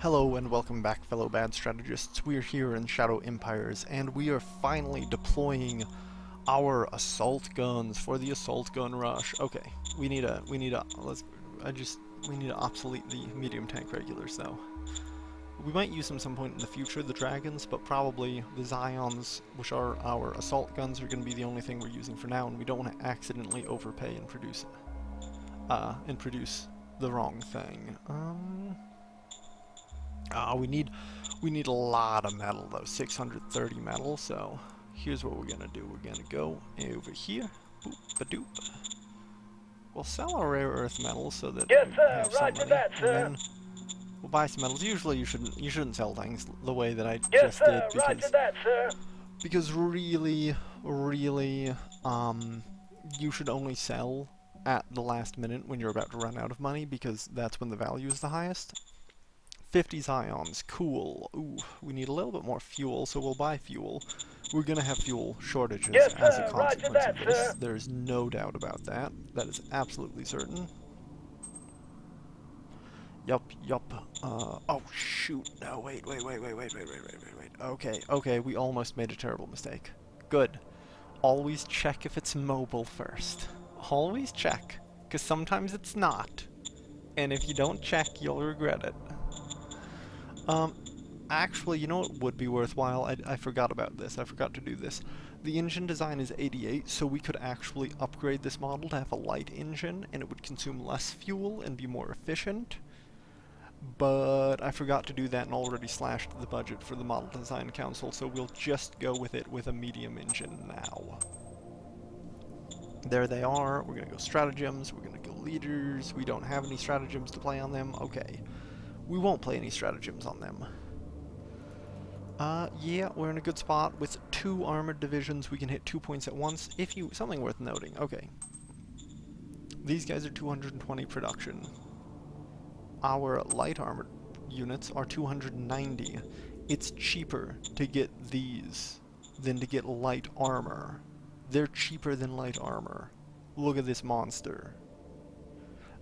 Hello and welcome back, fellow bad strategists. We're here in Shadow Empires, and we are finally deploying our assault guns for the assault gun rush. Okay, we need to obsolete the medium tank regulars though. We might use them some point in the future, the dragons, but probably the Zions, which are our assault guns, are going to be the only thing we're using for now, and we don't want to accidentally overpay and produce the wrong thing. We need a lot of metal though, 630 metal, so here's what we're gonna do. We're gonna go over here, boop-a-doop. We'll sell our rare earth metals so that Yes, we sir. have some Roger money, that, sir. and then we'll buy some metals. Usually you shouldn't sell things the way that I Yes, just sir. did, Roger that, sir. because really, you should only sell at the last minute when you're about to run out of money, because that's when the value is the highest. 50 Zions, cool. Ooh, we need a little bit more fuel, so we'll buy fuel. We're gonna have fuel shortages Yes, as a sir. Roger consequence that, of this. sir. There's no doubt about that. That is absolutely certain. Yup. Oh shoot, no, wait. Okay, we almost made a terrible mistake. Good. Always check if it's mobile first. Always check, because sometimes it's not. And if you don't check, you'll regret it. Actually, you know what would be worthwhile? I forgot about this. I forgot to do this. The engine design is 88, so we could actually upgrade this model to have a light engine, and it would consume less fuel and be more efficient. But I forgot to do that and already slashed the budget for the Model Design Council, so we'll just go with it with a medium engine now. There they are. We're going to go stratagems. We're going to go leaders. We don't have any stratagems to play on them. Okay. We won't play any stratagems on them. Yeah, we're in a good spot. With 2 armored divisions, we can hit 2 points at once. Something worth noting. Okay. These guys are 220 production. Our light armored units are 290. It's cheaper to get these than to get light armor. They're cheaper than light armor. Look at this monster.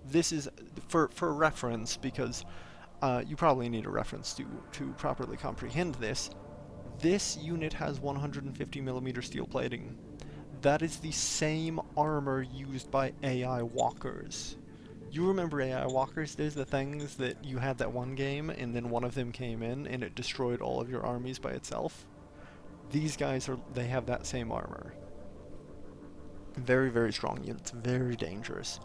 This is, for reference, because you probably need a reference to properly comprehend this. This unit has 150mm steel plating. That is the same armor used by AI walkers. You remember AI walkers? There's the things that you had that one game, and then one of them came in and it destroyed all of your armies by itself. These guys they have that same armor. Very, very strong units, very dangerous.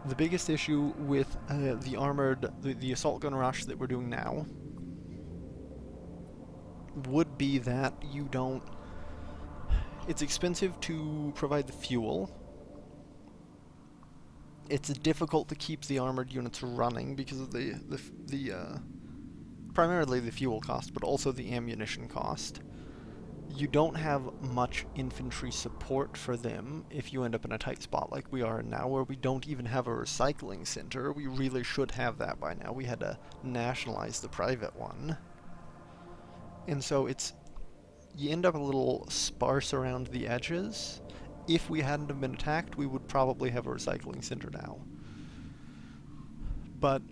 The biggest issue with the assault gun rush that we're doing now would be that it's expensive to provide the fuel. It's difficult to keep the armored units running because of primarily the fuel cost, but also the ammunition cost. You don't have much infantry support for them if you end up in a tight spot like we are now, where we don't even have a recycling center. We really should have that by now. We had to nationalize the private one. And so you end up a little sparse around the edges. If we hadn't have been attacked, we would probably have a recycling center now. But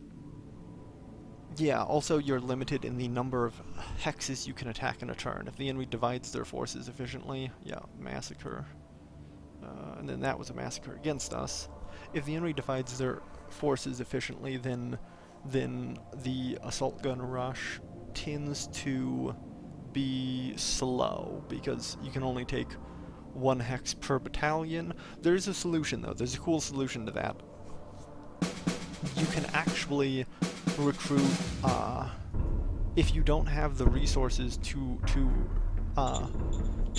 yeah, also you're limited in the number of hexes you can attack in a turn. If the enemy divides their forces efficiently, yeah, massacre. And then that was a massacre against us. If the enemy divides their forces efficiently, then the assault gun rush tends to be slow, because you can only take 1 hex per battalion. There's a solution though. There's a cool solution to that. You can actually recruit, if you don't have the resources to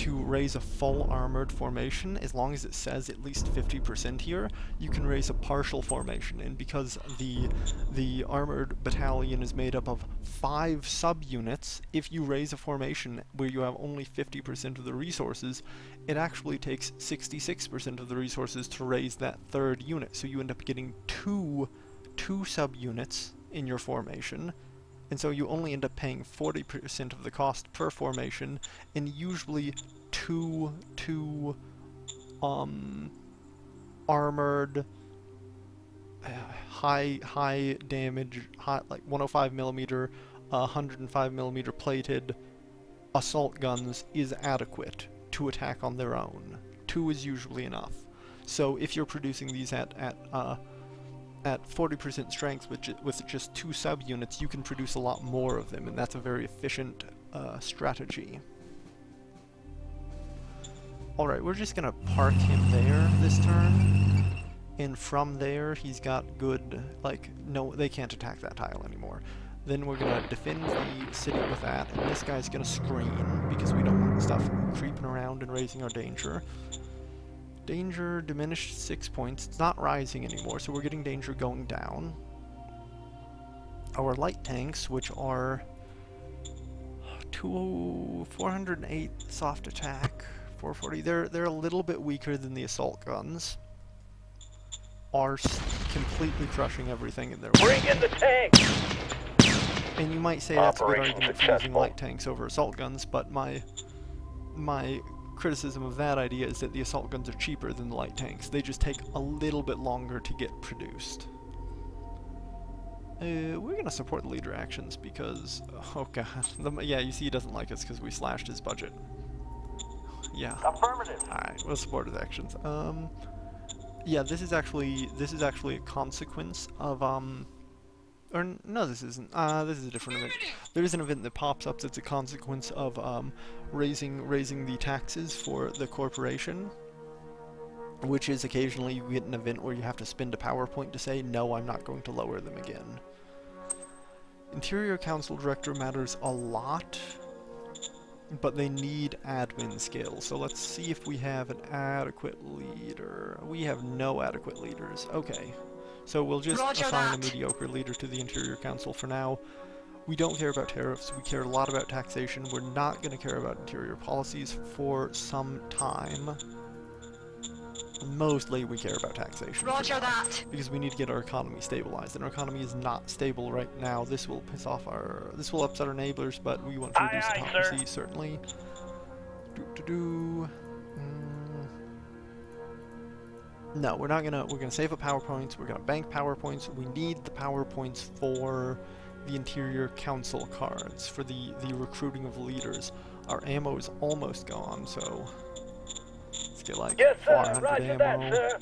raise a full armored formation, as long as it says at least 50% here, you can raise a partial formation. And because the armored battalion is made up of 5 subunits, if you raise a formation where you have only 50% of the resources, it actually takes 66% of the resources to raise that 3rd unit. So you end up getting two subunits in your formation, and so you only end up paying 40% of the cost per formation, and usually two armored high damage, like 105 millimeter, 105 millimeter plated assault guns is adequate to attack on their own. 2 is usually enough. So if you're producing these at 40% strength with just 2 subunits, you can produce a lot more of them, and that's a very efficient strategy. Alright, we're just gonna park him there this turn, and from there he's got good, like, no, they can't attack that tile anymore. Then we're gonna defend the city with that, and this guy's gonna screen, because we don't want stuff creeping around and raising our danger. Danger diminished 6 points. It's not rising anymore, so we're getting danger going down. Our light tanks, which are 408 soft attack, 440, they're a little bit weaker than the assault guns, are completely crushing everything in their way. Bring in the tank! And you might say that's a good argument for using light tanks over assault guns, but my criticism of that idea is that the assault guns are cheaper than the light tanks. They just take a little bit longer to get produced. We're gonna support the leader actions because, oh god, yeah, you see he doesn't like us because we slashed his budget. Yeah. Affirmative. Alright, we'll support his actions. Yeah, this is actually a consequence of, or no, this isn't. This is a different event. There is an event that pops up that's a consequence of raising the taxes for the corporation, which is occasionally you get an event where you have to spend a PowerPoint to say, no, I'm not going to lower them again. Interior Council Director matters a lot, but they need admin skills. So let's see if we have an adequate leader. We have no adequate leaders. Okay. So we'll just assign a mediocre leader to the Interior Council for now. We don't care about tariffs, we care a lot about taxation. We're not going to care about interior policies for some time. Mostly we care about taxation. Roger that! Because we need to get our economy stabilized, and our economy is not stable right now. This will piss off this will upset our neighbors, but we want to reduce autocracy, certainly. No, we're gonna save up power points, we're gonna bank power points. We need the power points for the Interior Council cards, for the recruiting of leaders. Our ammo is almost gone, so let's get like 400 ammo. That, sir.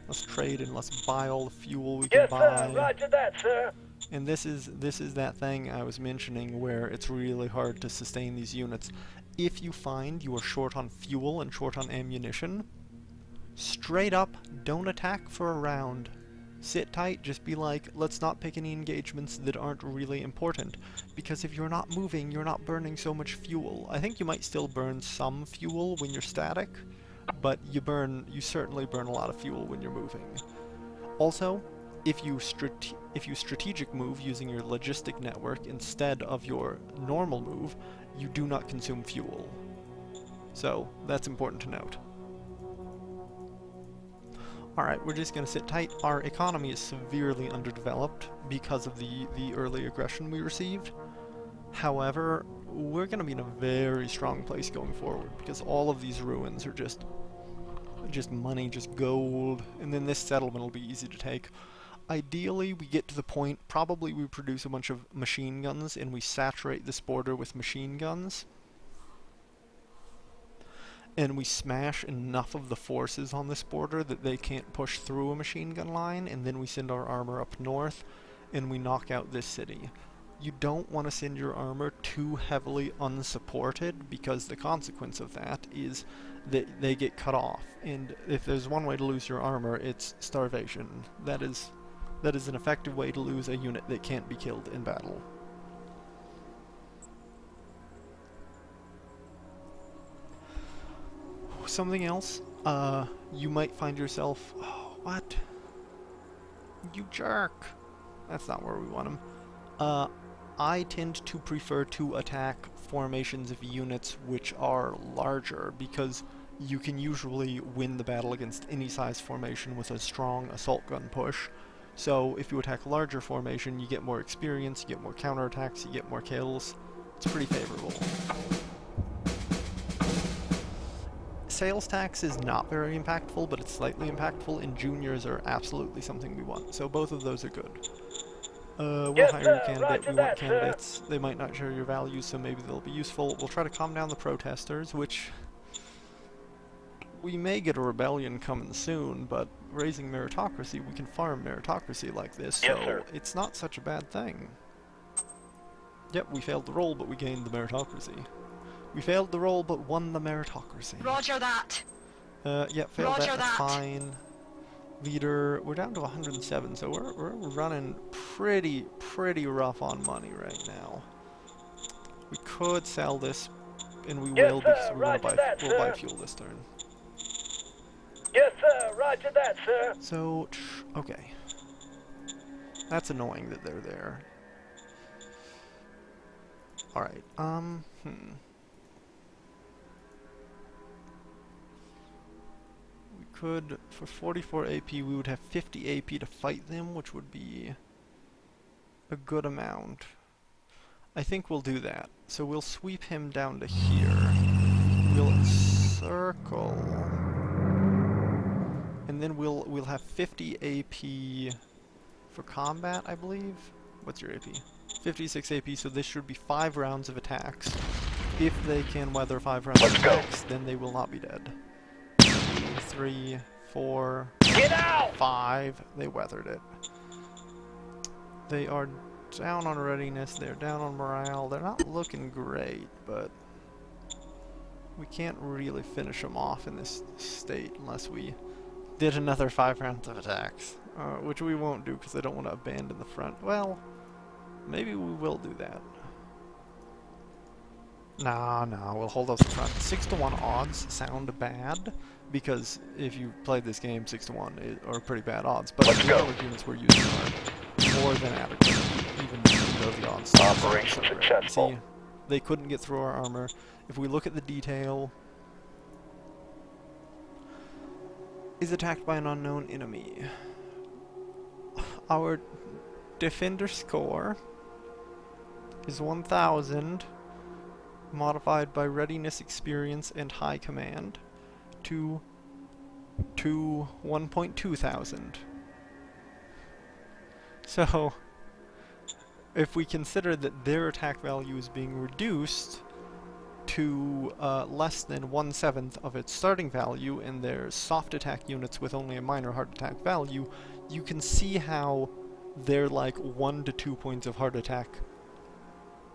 Let's trade and let's buy all the fuel we can buy. Sir, roger that, sir. And this is that thing I was mentioning where it's really hard to sustain these units. If you find you are short on fuel and short on ammunition, straight up, don't attack for a round. Sit tight, just be like, let's not pick any engagements that aren't really important. Because if you're not moving, you're not burning so much fuel. I think you might still burn some fuel when you're static, but you certainly burn a lot of fuel when you're moving. Also, if you strategic move using your logistic network instead of your normal move, you do not consume fuel. So, that's important to note. Alright, we're just going to sit tight. Our economy is severely underdeveloped because of the early aggression we received. However, we're going to be in a very strong place going forward because all of these ruins are just money, just gold, and then this settlement will be easy to take. Ideally, we get to the point, probably we produce a bunch of machine guns and we saturate this border with machine guns. And we smash enough of the forces on this border that they can't push through a machine gun line, and then we send our armor up north and we knock out this city. You don't want to send your armor too heavily unsupported because the consequence of that is that they get cut off. And if there's one way to lose your armor, it's starvation. That is an effective way to lose a unit that can't be killed in battle. Something else, you might find yourself, oh, what? You jerk! That's not where we want him. I tend to prefer to attack formations of units which are larger, because you can usually win the battle against any size formation with a strong assault gun push. So if you attack a larger formation, you get more experience, you get more counterattacks, you get more kills. It's pretty favorable. sales tax is not very impactful, but it's slightly impactful, and juniors are absolutely something we want. So both of those are good. We'll Yes, hire a sir. candidate. Roger We want that, sir. candidates. They might not share your values, so maybe they'll be useful. We'll try to calm down the protesters, which we may get a rebellion coming soon, but raising meritocracy, we can farm meritocracy like this, Yes, so sir. it's not such a bad thing. Yep, we failed the roll, but we gained the meritocracy. We failed the roll, but won the meritocracy. Roger that. Yeah, failed Roger that, that's that. fine. Leader, we're down to 107, so we're running pretty rough on money right now. We could sell this, and we Yes, will, sir. because we'll Roger that, buy sir. fuel this turn. Yes, sir. Roger that, sir. So, okay. That's annoying that they're there. Alright, We could, for 44 AP, we would have 50 AP to fight them, which would be a good amount. I think we'll do that. So we'll sweep him down to here. We'll circle. And then we'll have 50 AP for combat, I believe. What's your AP? 56 AP, so this should be 5 rounds of attacks. If they can weather 5 rounds of attacks, then they will not be dead. 2, 3, 4, Get out! 5. They weathered it. They are down on readiness, they're down on morale. They're not looking great, but we can't really finish them off in this state unless we did another 5 rounds of attacks. Which we won't do because I don't want to abandon the front. Well, maybe we will do that. Nah, we'll hold up the front. 6-to-1 odds sound bad, because if you played this game, 6-to-1 are pretty bad odds, but the other units we're using are more than adequate, even though the odds Operation successful. See, they couldn't get through our armor. If we look at the detail, is attacked by an unknown enemy. Our defender score is 1000, modified by readiness, experience, and high command to 1.2 thousand. So, if we consider that their attack value is being reduced to less than 1/7 of its starting value, and their soft attack units with only a minor heart attack value, you can see how they're like 1 to 2 points of heart attack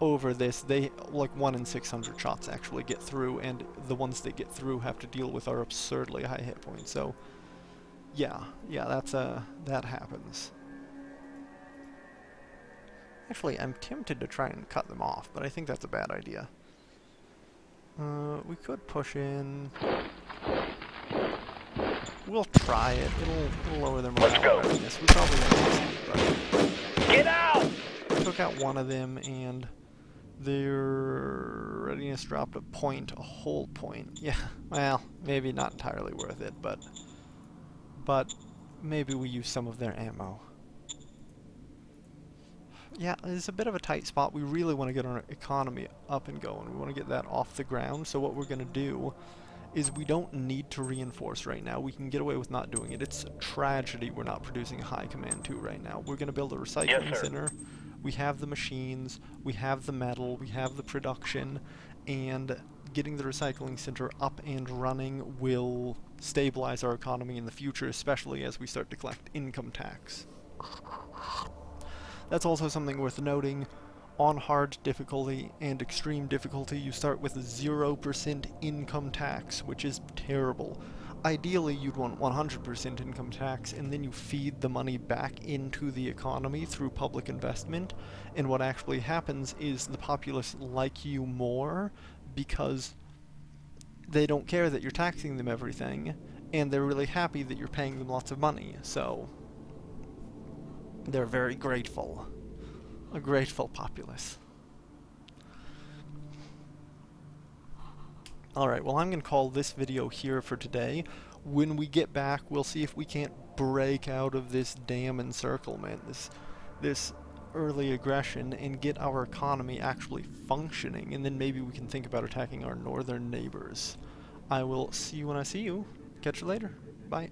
over this. They, like 1 in 600 shots actually get through, and the ones that get through have to deal with our absurdly high hit points. So, yeah, that's that happens. Actually, I'm tempted to try and cut them off, but I think that's a bad idea. We could push in. We'll try it. It'll lower their morale. Let's go. Readiness. We probably won't succeed, but Get out! we took out one of them, and their readiness dropped a whole point. Yeah, well, maybe not entirely worth it, but maybe we use some of their ammo. Yeah, it's a bit of a tight spot. We really want to get our economy up and going. We want to get that off the ground, so what we're going to do is we don't need to reinforce right now. We can get away with not doing it. It's a tragedy we're not producing high command 2 right now. We're going to build a recycling center. We have the machines, we have the metal, we have the production, and getting the recycling center up and running will stabilize our economy in the future, especially as we start to collect income tax. That's also something worth noting. On hard difficulty and extreme difficulty, you start with 0% income tax, which is terrible. Ideally, you'd want 100% income tax, and then you feed the money back into the economy through public investment, and what actually happens is the populace like you more because they don't care that you're taxing them everything, and they're really happy that you're paying them lots of money, so they're very grateful. A grateful populace. Alright, well, I'm going to call this video here for today. When we get back, we'll see if we can't break out of this damn encirclement, this early aggression, and get our economy actually functioning, and then maybe we can think about attacking our northern neighbors. I will see you when I see you. Catch you later. Bye.